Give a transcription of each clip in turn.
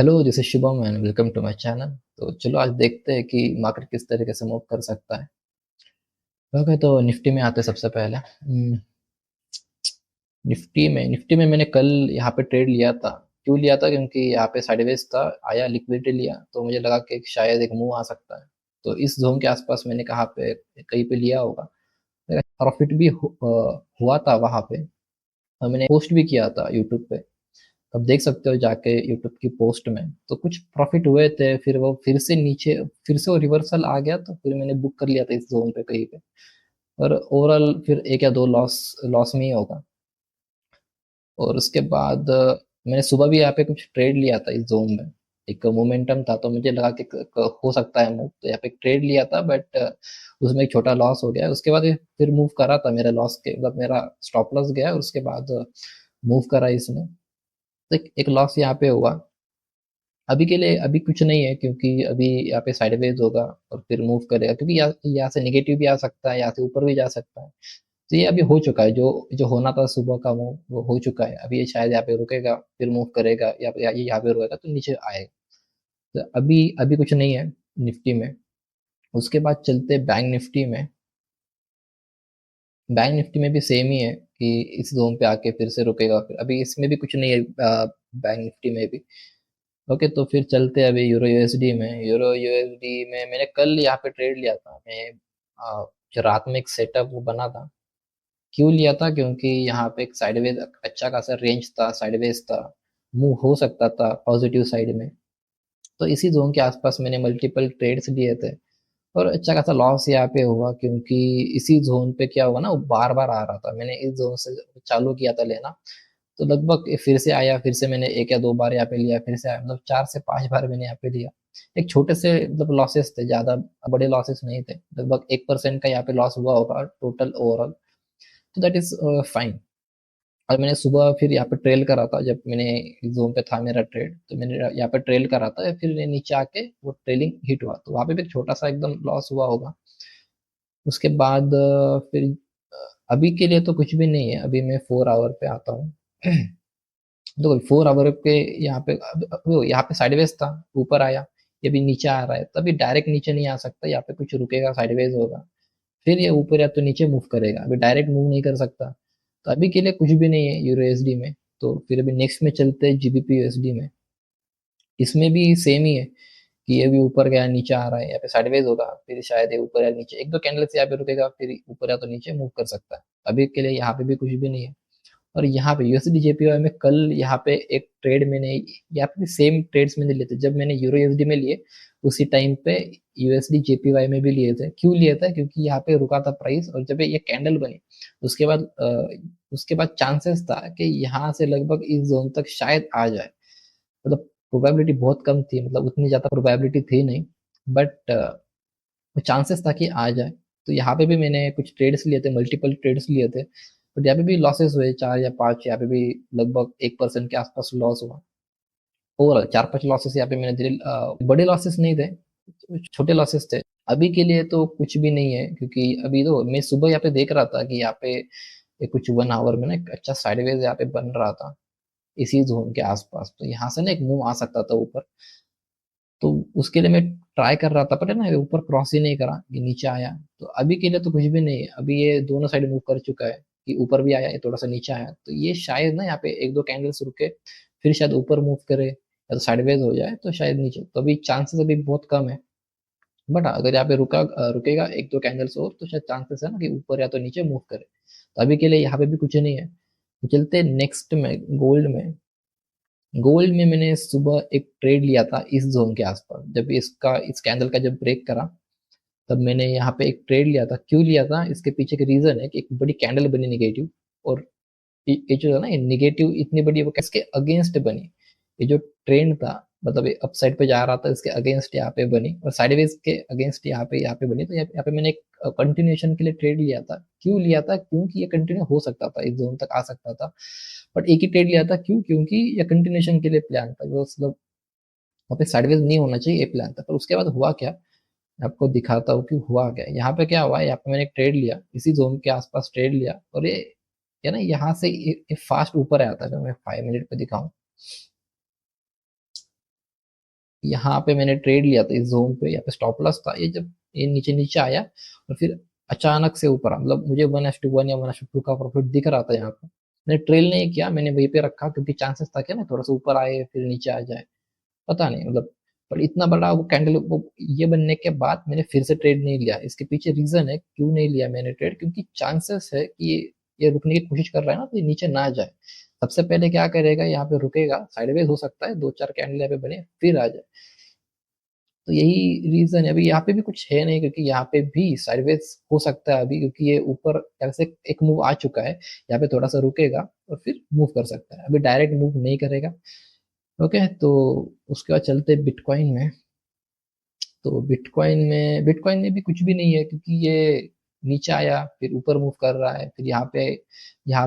Hello, this is Shubham and welcome to my channel. तो चलो आज देखते हैं कि मार्केट किस तरीके से मूव कर सकता है। ओके, तो निफ्टी में आते हैं सबसे पहले। निफ्टी में मैंने कल यहाँ पे ट्रेड लिया था। क्यों लिया था? क्योंकि यहाँ पे साइडवेज था, आया लिक्विडिटी लिया तो मुझे लगा कि शायद एक मूव आ सकता है। तो इस जोन के आसपास मैंने कहाँ पे कहीं पे लिया होगा। प्रॉफिट भी हुआ था वहां पे, और मैंने पोस्ट भी किया था यूट्यूब पे। अब देख सकते हो जाके यूट्यूब की पोस्ट में, तो कुछ प्रॉफिट हुए थे, फिर वो फिर से नीचे, फिर से वो रिवर्सल आ गया, तो फिर मैंने बुक कर लिया था इस जोन पे कहीं पे। और ओवरऑल फिर एक या दो लॉस लॉस में ही होगा। और उसके बाद मैंने सुबह भी यहाँ पे कुछ ट्रेड लिया था इस जोन में। एक मोमेंटम था तो मुझे लगा कि हो सकता है मूव, तो यहाँ पे ट्रेड लिया था, बट उसमें एक छोटा लॉस हो गया। उसके बाद ये फिर मूव करा था, मेरा लॉस के मतलब मेरा स्टॉप लॉस गया, और उसके बाद मूव करा इसने। तो एक लॉस यहाँ पे हुआ। अभी के लिए अभी कुछ नहीं है, क्योंकि अभी यहाँ पे साइडवेज होगा और फिर मूव करेगा, क्योंकि यहाँ से नेगेटिव भी आ सकता है, यहाँ से ऊपर भी जा सकता है। तो ये अभी हो चुका है, जो जो होना था सुबह का मूव वो हो चुका है। अभी ये शायद यहाँ पे रुकेगा, फिर मूव करेगा, या ये यहाँ पे रुकेगा तो नीचे आएगा। तो अभी अभी कुछ नहीं है निफ्टी में। उसके बाद चलते बैंक निफ्टी में। बैंक निफ्टी में भी सेम ही है कि इस जोन पे आके फिर से रुकेगा, फिर अभी इसमें भी कुछ नहीं है बैंक निफ्टी में भी। ओके, तो फिर चलते हैं अभी यूरो यूएसडी में। यूरो यूएसडी में मैंने कल यहाँ पे ट्रेड लिया था। मैं जो रात में एक सेटअप वो बना था। क्यों लिया था? क्योंकि यहाँ पे एक साइडवेज अच्छा खासा रेंज था, साइडवेज था, मूव हो सकता था पॉजिटिव साइड में। तो इसी जोन के आसपास मैंने मल्टीपल ट्रेड्स लिए थे, और अच्छा खासा लॉस यहाँ पे हुआ, क्योंकि इसी जोन पे क्या हुआ ना, वो बार बार आ रहा था। मैंने इस जोन से चालू किया था लेना, तो लगभग फिर से आया, फिर से मैंने एक या दो बार यहाँ पे लिया, फिर से आया, मतलब 4 से 5 बार मैंने यहाँ पे लिया। एक छोटे से मतलब लॉसेस थे, ज्यादा बड़े लॉसेस नहीं थे। लगभग 1% का यहाँ पे लॉस हुआ होगा टोटल ओवरऑल। तो दैट इज फाइन। और मैंने सुबह फिर यहाँ पे ट्रेल करा था, जब मैंने जोन पे था मेरा ट्रेड, तो मैंने यहाँ पे ट्रेल करा था, फिर नीचे आके वो ट्रेलिंग हिट हुआ, तो वहां पे भी एक छोटा सा एकदम लॉस हुआ होगा। उसके बाद फिर अभी के लिए तो कुछ भी नहीं है। अभी मैं 4 आवर पे आता हूँ। तो 4 आवर पे यहाँ पे यहाँ पे साइडवेज था, ऊपर आया, ये भी नीचे आ रहा है। तभी डायरेक्ट नीचे नहीं आ सकता, यहाँ पे कुछ रुकेगा, साइडवेज होगा, फिर ये ऊपर या तो नीचे मूव करेगा। अभी डायरेक्ट मूव नहीं कर सकता। तो अभी के लिए कुछ भी नहीं है यूरो एसडी में। तो फिर अभी नेक्स्ट में चलते हैं जीबीपी यूएसडी में। इसमें भी सेम ही है कि ये भी ऊपर गया, नीचे आ रहा है, यहाँ पे साइडवेज होगा, फिर शायद ये ऊपर या नीचे एक दो कैंडल से यहाँ पे रुकेगा, फिर ऊपर या तो नीचे मूव कर सकता है। अभी के लिए यहाँ पे भी कुछ भी नहीं है। और यहाँ पे यूएसडी जेपीवाई में कल यहाँ पे एक ट्रेड मैंने, यहाँ पे भी सेम ट्रेड्स मैंने लिए थे जब मैंने यूरो यूएसडी में लिए, उसी टाइम पे यूएसडी जेपीवाई में भी लिए थे। क्यों लिए थे? क्योंकि यहाँ पे रुका था प्राइस, और जब ये कैंडल बनी उसके बाद चांसेस था कि यहाँ से लगभग इस जोन तक शायद आ जाए। मतलब प्रोबेबिलिटी बहुत कम थी, मतलब उतनी ज्यादा प्रोबेबिलिटी थी नहीं, बट चांसेस था कि आ जाए। तो यहाँ पे भी मैंने कुछ ट्रेड्स लिए थे, मल्टीपल ट्रेड्स लिए थे, बट यहाँ पे भी लॉसेस हुए 4 या 5। यहाँ पे भी लगभग 1% के आसपास लॉस हुआ। ओवरऑल 4-5 लॉसेस यहाँ पे मैंने दिए। बड़े लॉसेस नहीं थे, छोटे लॉसेस थे। अभी के लिए तो कुछ भी नहीं है, क्योंकि अभी तो मैं सुबह यहाँ पे देख रहा था कि यहाँ पे कुछ 1 आवर में ना एक अच्छा साइडवेज यहाँ पे बन रहा था इसी जोन के आसपास। तो यहाँ से ना एक मूव आ सकता था ऊपर। तो उसके लिए मैं ट्राई कर रहा था, पर है ना, ये ऊपर क्रॉस ही नहीं करा, ये नीचे आया। तो अभी के लिए तो कुछ भी नहीं है। अभी ये दोनों साइड मूव कर चुका है, कि ऊपर भी आया, ये थोड़ा सा नीचे आया, तो ये शायद ना यहाँ पे एक दो कैंडल्स रुके, फिर शायद ऊपर मूव करे, या तो साइडवेज हो जाए तो शायद नीचे। तो अभी चांसेस अभी बहुत कम है। बट अगर यहाँ पे रुकेगा एक दो कैंडल्स और, तो शायद चांसेस है ना कि ऊपर या तो नीचे मूव करे। तो अभी के लिए यहाँ पे भी कुछ नहीं है। तो चलते नेक्स्ट में गोल्ड में। गोल्ड में मैंने सुबह एक ट्रेड लिया था इस जोन के आसपास, जब इस कैंडल का जब ब्रेक करा, तब मैंने यहाँ पे एक ट्रेड लिया था। क्यों लिया था? इसके पीछे का रीजन है कि एक बड़ी कैंडल बनी निगेटिव, और ये जो है ना, ये निगेटिव इतनी बड़ी वो इसके अगेंस्ट बनी। ये जो ट्रेंड था, मतलब ये अपसाइड पे जा रहा था, इसके अगेंस्ट यहाँ पे बनी, और साइडवेज के अगेंस्ट यहाँ पे बनी। तो यहाँ पे मैंने एक कंटिन्यूएशन के लिए ट्रेड लिया था। क्यों लिया था? क्योंकि ये कंटिन्यू हो सकता था, इस जोन तक आ सकता था। बट एक ही ट्रेड लिया था। क्यों? क्योंकि ये कंटिन्यूएशन के लिए प्लान था, जो मतलब वहाँ पे साइडवेज नहीं होना चाहिए, ये प्लान था। पर उसके बाद हुआ क्या, मैं आपको दिखाता हूँ कि हुआ क्या। यहाँ पे क्या हुआ, यहाँ पे मैंने एक ट्रेड लिया, इसी जोन के आसपास ट्रेड लिया, और ये ना यहाँ से ये फास्ट ऊपर आया था। अगर मैं 5 मिनट पे दिखाऊं, यहाँ पे मैंने ट्रेड लिया था इस जोन पे, यहाँ पे स्टॉप लॉस था, ये जब ये नीचे नीचे आया और फिर अचानक से ऊपर मतलब मुझे 1:1 या 1:2 का प्रॉफिट दिख रहा था यहाँ पे। मैंने ट्रेल नहीं किया, मैंने वहीं पे रखा क्योंकि चांसेस था क्या ना थोड़ा सा ऊपर आए फिर नीचे आ जाए, पता नहीं मतलब। पर इतना बड़ा वो कैंडल वो ये बनने के बाद मैंने फिर से ट्रेड नहीं लिया। इसके पीछे रीजन है क्यों नहीं लिया मैंने ट्रेड, क्योंकि चांसेस है कि ये रुकने की कोशिश कर रहा है ना, तो ये नीचे ना जाए। सबसे पहले क्या करेगा, यहाँ पे रुकेगा, साइडवेज हो सकता है, दो चार कैंडल यहाँ पे बने फिर आ जाए। तो यही रीजन है। अभी यहाँ पे भी कुछ है नहीं क्योंकि यहाँ पे भी साइडवेज हो सकता है अभी, क्योंकि ये ऊपर ऐसे एक मूव आ चुका है, यहाँ पे थोड़ा सा रुकेगा और फिर मूव कर सकता है, अभी डायरेक्ट मूव नहीं करेगा। ओके, तो उसके बाद चलते बिटकॉइन में। तो बिटकॉइन में भी कुछ भी नहीं है क्योंकि ये नीचे आया फिर ऊपर मूव कर रहा है, फिर यहाँ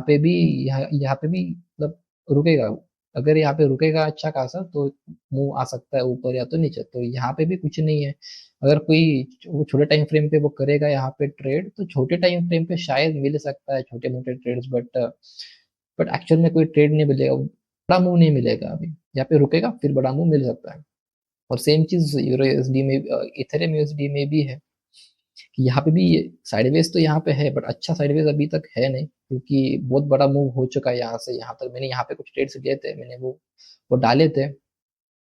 पे भी मतलब रुकेगा। अगर यहाँ पे रुकेगा अच्छा खासा तो मूव आ सकता है ऊपर या तो नीचे, तो यहाँ पे भी कुछ नहीं है। अगर कोई वो छोटे टाइम फ्रेम पे वो करेगा यहाँ पे ट्रेड, तो छोटे टाइम फ्रेम पे शायद मिल सकता है छोटे मोटे ट्रेड्स, बट एक्चुअल में कोई ट्रेड नहीं मिलेगा, बड़ा मूव नहीं मिलेगा। अभी यहाँ पे रुकेगा फिर बड़ा मूव मिल सकता है। और सेम चीज यूरो यूएसडी में, इथेरियम यूएसडी में भी है कि यहाँ पे भी साइडवेज तो यहाँ पे है, बट अच्छा साइडवेज अभी तक है नहीं क्योंकि बहुत बड़ा मूव हो चुका है यहाँ से यहाँ तक। मैंने यहाँ पे कुछ ट्रेड्स लिए थे, मैंने वो डाले थे।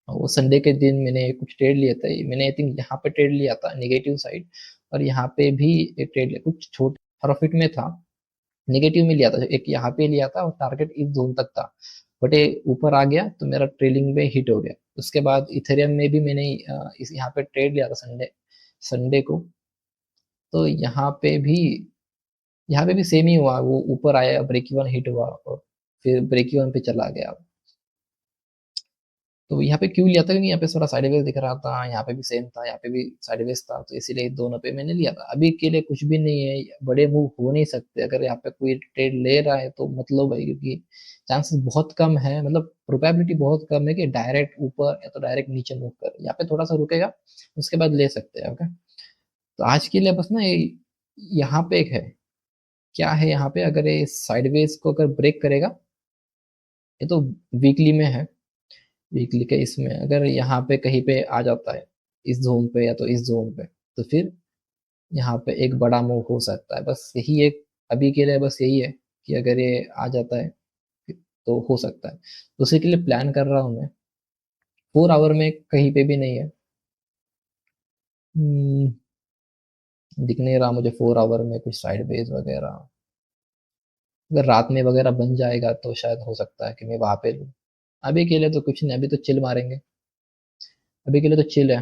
वो संडे के दिन मैंने कुछ ट्रेड लिए थे, मैंने आई थिंक यहाँ पे ट्रेड लिया था नेगेटिव साइड, और यहाँ पे भी एक ट्रेड लिया कुछ छोटे प्रॉफिट में था, नेगेटिव में लिया था एक यहाँ पे लिया था और टारगेट इस जोन तक था, बट ये ऊपर आ गया तो मेरा ट्रेलिंग में हिट हो गया। उसके बाद इथेरियम में भी मैंने इस यहाँ पे ट्रेड लिया था संडे संडे को। तो यहाँ पे भी सेम ही हुआ, वो ऊपर आया ब्रेक इवन हिट हुआ और फिर ब्रेक इवन पे चला गया। तो यहाँ पे क्यों लिया था क्योंकि यहाँ पे थोड़ा साइडवेज दिख रहा था, यहाँ पे भी सेम था, यहाँ पे भी साइडवेज था, तो इसीलिए दोनों पे मैंने लिया था। अभी के लिए कुछ भी नहीं है, बड़े मूव हो नहीं सकते। अगर यहाँ पे कोई ट्रेड ले रहा है तो मतलब है, क्योंकि चांसेस बहुत कम है, मतलब प्रोबेबिलिटी बहुत कम है कि डायरेक्ट ऊपर या तो डायरेक्ट नीचे मूव कर। यहाँ पे थोड़ा सा रुकेगा उसके बाद ले सकते हैं। ओके, तो आज के लिए बस ना ये यहाँ पे एक है, क्या है यहाँ पे, अगर ये साइडवेज को अगर ब्रेक करेगा, ये तो वीकली में है, वीकली के इसमें अगर यहाँ पे कहीं पे आ जाता है इस जोन पे या तो इस जोन पे, तो फिर यहाँ पे एक बड़ा मूव हो सकता है। बस यही एक अभी के लिए बस यही है कि अगर ये आ जाता है तो हो सकता है, तो उसी के लिए प्लान कर रहा हूँ मैं। 4 आवर में कहीं पे भी नहीं है। हम्म, दिख नहीं रहा मुझे 4 आवर में कुछ साइड वेज वगैरह। अगर रात में वगैरह बन जाएगा तो शायद हो सकता है कि मैं वहां पे लूँ। अभी के लिए तो कुछ नहीं, अभी तो चिल मारेंगे, अभी के लिए तो चिल है।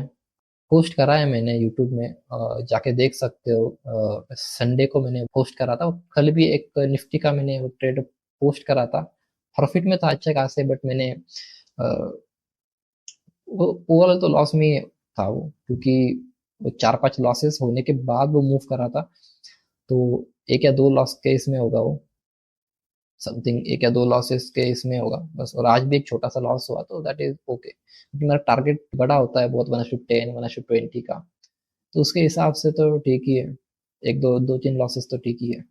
पोस्ट करा है मैंने यूट्यूब में, जाके देख सकते हो। संडे को मैंने पोस्ट करा था, कल भी एक निफ्टी का मैंने वो ट्रेड पोस्ट करा था, प्रॉफिट में था अच्छे खासे, बट मैंने वो ओवरऑल तो लॉस में था वो, क्योंकि वो 4-5 लॉसेस होने के बाद वो मूव करा था। तो एक या दो लॉस के इसमें होगा वो, समथिंग एक या दो लॉसेस के इसमें होगा बस। और आज भी एक छोटा सा लॉस हुआ तो दैट इज ओके, क्योंकि मेरा टारगेट बड़ा होता है बहुत, 1:10 1:20 का, तो उसके हिसाब से तो ठीक ही है। एक दो दो तीन लॉसेस तो ठीक ही है।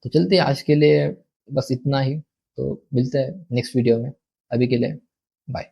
तो चलते हैं, आज के लिए बस इतना ही, तो मिलते हैं नेक्स्ट वीडियो में। अभी के लिए बाय।